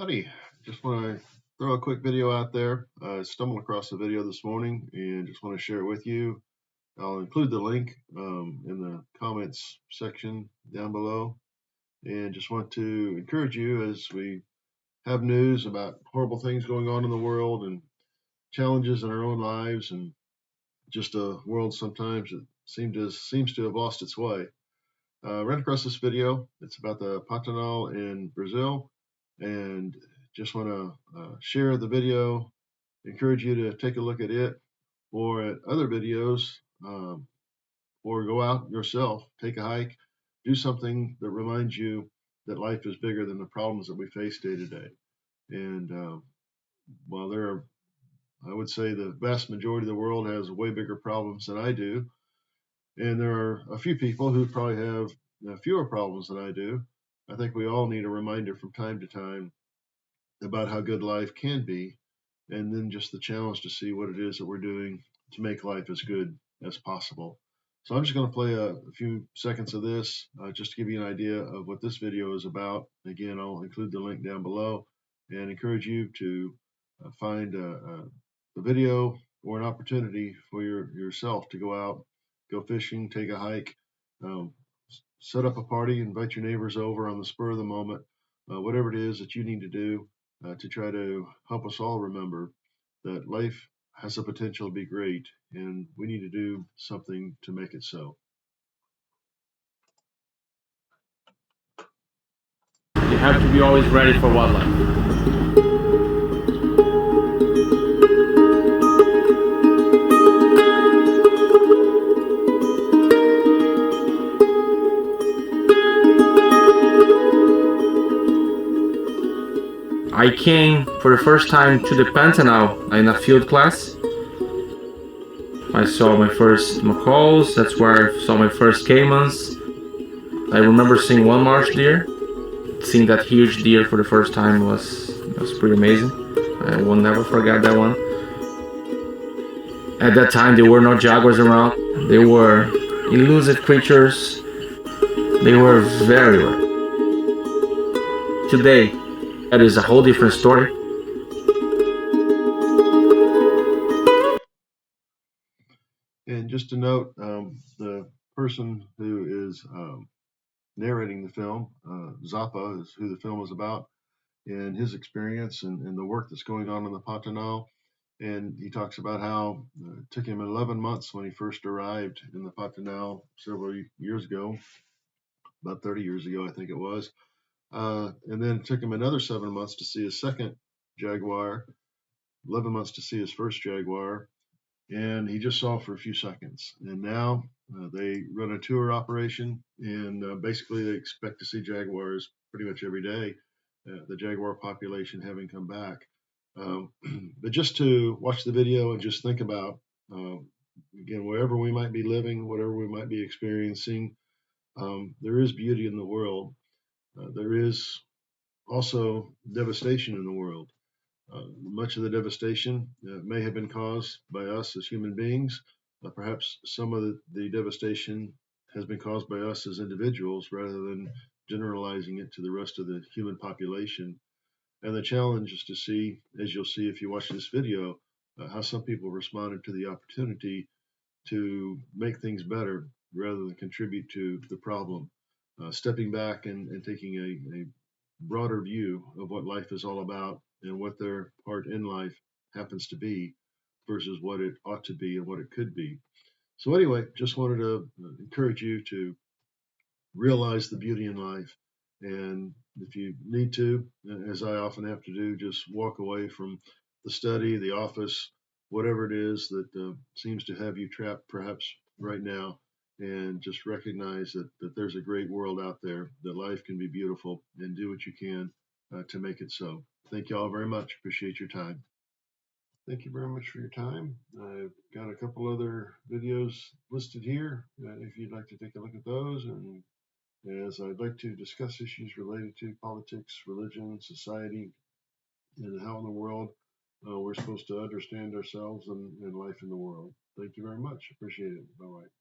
Howdy. Just want to throw a quick video out there. I stumbled across the video this morning and just want to share it with you. I'll include the link in the comments section down below. And just want to encourage you as we have news about horrible things going on in the world and challenges in our own lives and just a world sometimes that seems to have lost its way. Ran across this video. It's about the Pantanal in Brazil, and just want to share the video, encourage you to take a look at it or at other videos, um, or go out yourself, take a hike, do something that reminds you that life is bigger than the problems that we face day to day. And while there are, I would say the vast majority of the world has way bigger problems than I do, and there are a few people who probably have fewer problems than I do. I think we all need a reminder from time to time about how good life can be, and then just the challenge to see what it is that we're doing to make life as good as possible. So I'm just going to play a few seconds of this just to give you an idea of what this video is about. Again, I'll include the link down below and encourage you to find a video or an opportunity for yourself to go out, go fishing, take a hike, um, set up a party, invite your neighbors over on the spur of the moment, whatever it is that you need to do to try to help us all remember that life has the potential to be great, and we need to do something to make it so. You have to be always ready for wildlife. I came for the first time to the Pantanal in a field class. I saw my first macaws, that's where I saw my first caimans. I remember seeing one marsh deer. Seeing that huge deer for the first time was pretty amazing. I will never forget that one. At that time there were no jaguars around. They were elusive creatures. They were very rare. Today, that is a whole different story. And just to note, the person who is narrating the film, Zappa, is who the film is about, and his experience and the work that's going on in the Pantanal. And he talks about how it took him 11 months when he first arrived in the Pantanal several years ago, about 30 years ago, I think it was. And then it took him another 7 months to see his second jaguar, 11 months to see his first jaguar, and he just saw for a few seconds. And now they run a tour operation, and basically they expect to see jaguars pretty much every day, the jaguar population having come back. But just to watch the video and just think about, again, wherever we might be living, whatever we might be experiencing, there is beauty in the world. There is also devastation in the world. Much of the devastation may have been caused by us as human beings. Perhaps some of the devastation has been caused by us as individuals rather than generalizing it to the rest of the human population. And the challenge is to see, as you'll see if you watch this video, how some people responded to the opportunity to make things better rather than contribute to the problem. Stepping back and taking a broader view of what life is all about and what their part in life happens to be versus what it ought to be and what it could be. So, anyway, just wanted to encourage you to realize the beauty in life. And if you need to, as I often have to do, just walk away from the study, the office, whatever it is that seems to have you trapped perhaps right now, and just recognize that there's a great world out there, that life can be beautiful, and do what you can to make it so. Thank you all very much. Appreciate your time. Thank you very much for your time. I've got a couple other videos listed here if you'd like to take a look at those, and as I'd like to discuss issues related to politics, religion, society, and how in the world we're supposed to understand ourselves and life in the world. Thank you very much. Appreciate it. Bye-bye.